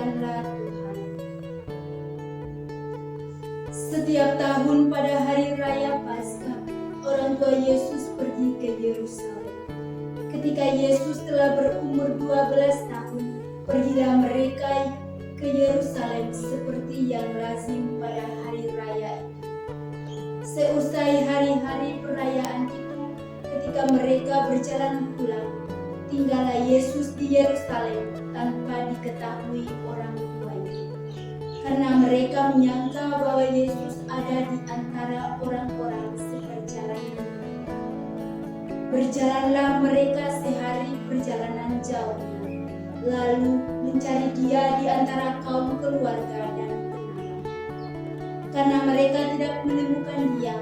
Firman-Nya Tuhan. Setiap tahun pada hari raya Paskah, orang tua Yesus pergi ke Yerusalem. Ketika Yesus telah berumur 12 tahun, pergilah mereka ke Yerusalem seperti yang lazim pada hari raya itu. Seusai hari-hari perayaan itu, ketika mereka berjalan pulang, tinggallah Yesus di Yerusalem tanpa diketahui orang tuanya. Karena mereka menyangka bahwa Yesus ada di antara orang-orang seperjalanan. Berjalanlah mereka sehari perjalanan jauh, lalu mencari Dia di antara kaum keluarga dan kenalan. Karena mereka tidak menemukan Dia,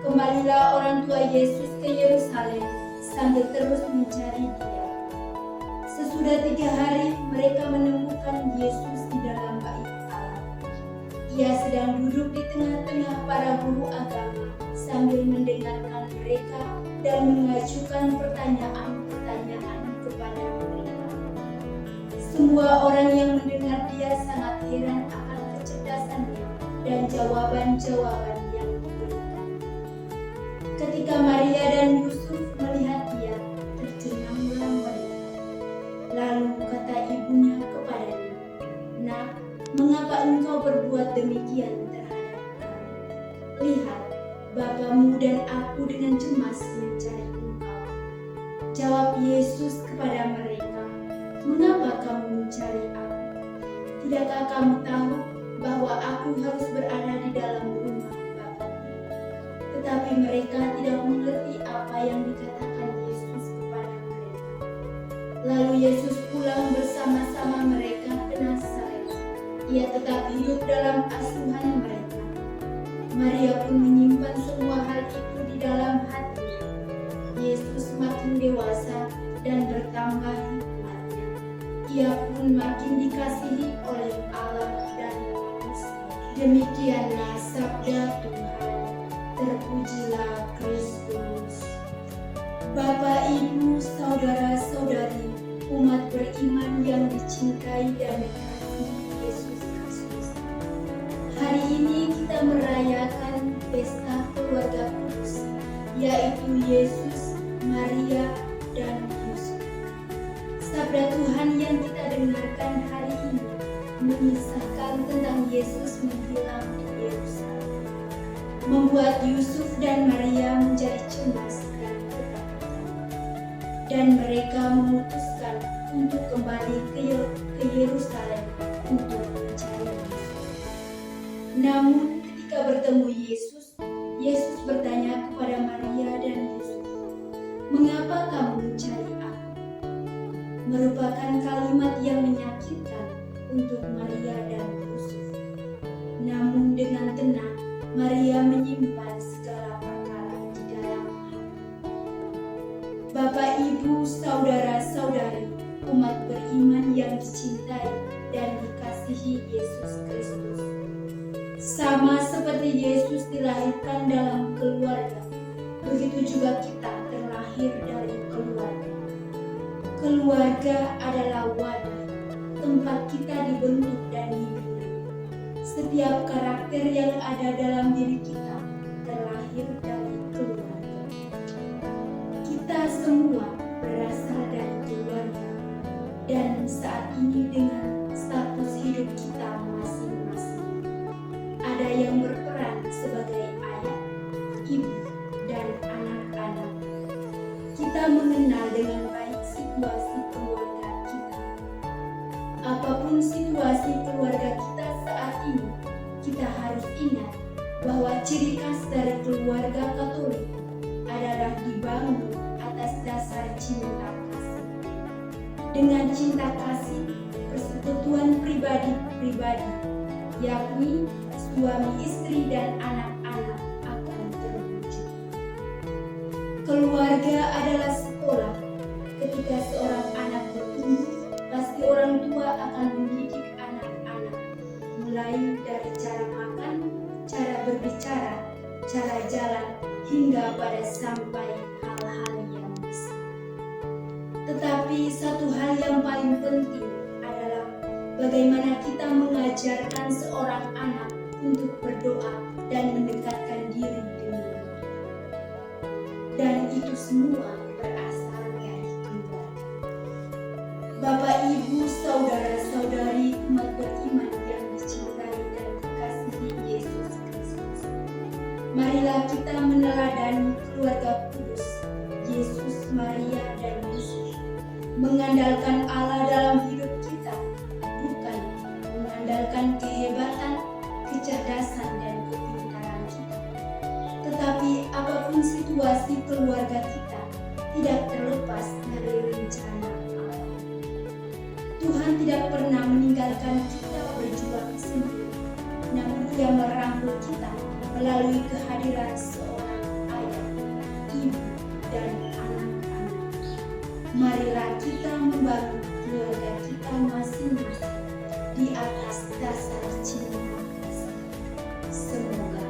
kembalilah orang tua Yesus ke Yerusalem sambil terus mencari Dia. Sesudah 3 hari, mereka menemukan Yesus di dalam bait Allah. Ia sedang duduk di tengah-tengah para guru agama sambil mendengarkan mereka dan mengajukan pertanyaan-pertanyaan kepada mereka. Semua orang yang mendengar Dia sangat heran akan kecerdasannya dan jawaban-jawaban yang diberikan. Ketika Maria dan Yusuf melihat Dia, tercenanglah mereka. Lalu kata ibunya kepadanya, "Nak, mengapa engkau berbuat demikian terhadap kami? Lihat, Bapamu dan aku dengan cemas mencari engkau." Jawab Yesus kepada mereka, "Mengapa kamu mencari aku? Tidakkah kamu tahu bahwa aku harus berada di dalam rumah Bapa?" Tetapi mereka tidak mengerti apa yang dikatakan Yesus kepada mereka. Lalu Yesus pulang bersama-sama mereka ke Nazaret. Ia tetap hidup dalam asuhan mereka. Maria pun menyimpan semua hal itu di dalam hatinya. Yesus makin dewasa dan bertambah hikmatnya. Ia pun makin dikasihi oleh Allah dan manusia. Demikianlah sabda Tuhan. Terpujilah Kristus. Bapak, Ibu, saudara-saudari, umat beriman yang dicintai dan dikasihi Yesus Kristus. Hari ini kita merayakan pesta keluarga kudus, yaitu Yesus, Maria, dan Yusuf. Sabda Tuhan yang kita dengarkan hari ini mengisahkan tentang Yesus menghilang di Yerusalem, membuat Yusuf dan Maria menjadi cemas dan ketakutan, dan mereka memutuskan untuk kembali ke Yerusalem untuk mencari Yesus. Namun ketika bertemu Yesus, Yesus bertanya kepada Maria dan Yusuf, "Mengapa kamu mencari aku?" Merupakan kalimat yang menyakitkan untuk Maria dan Yusuf. Namun dengan tenang, Maria menyimpan segala perkara di dalam hati. Bapak, Ibu, saudara-saudari, umat beriman yang dicintai dan dikasihi Yesus Kristus. Sama seperti Yesus dilahirkan dalam keluarga, begitu juga kita terlahir dari keluarga. Keluarga adalah wadah tempat kita dibentuk dan dibina. Setiap karakter yang ada dalam diri kita terlahir dari keluarga. Kita semua berasal dari keluarga, dan saat ini dengan status hidup kita masing-masing. Ada yang berperan sebagai ayah, ibu, dan anak-anak. Kita mengenal dengan baik situasi keluarga kita. Apapun situasi keluarga kita saat ini, kita harus ingat bahwa ciri khas dari keluarga Katolik adalah dibangun atas dasar cinta kasih. Dengan cinta kasih, persekutuan pribadi-pribadi, yakni suami istri dan anak-anak akan terwujud. Keluarga adalah sekolah. Ketika seorang anak bertumbuh, pasti orang tua akan mendidik anak-anak, mulai dari cara makan, cara berbicara, cara jalan, hingga pada sampai hal-hal yang besar. Tetapi satu hal yang paling penting adalah bagaimana kita mengajarkan seorang anak untuk berdoa dan mendekatkan diri dengan Tuhan. Dan itu semua berasal dari keluarga. Bapak, Ibu, saudara-saudari umat beriman yang dicintai dan dikasihi Yesus Kristus, marilah kita meneladani keluarga kudus Yesus, Maria, dan Yusuf, mengandalkan Allah dalam hidup kita, bukan mengandalkan kehebatan, kecerdasan, dan kepintaran kita. Tetapi apapun situasi keluarga kita, tidak terlepas dari rencana Allah. Tuhan tidak pernah meninggalkan kita berjuang sendiri, namun Ia merangkul kita melalui kehadiran seorang ayah, ibu, dan anak-anak. Marilah kita membangun keluarga kita masing-masing di atas dasar cinta kasih. Semoga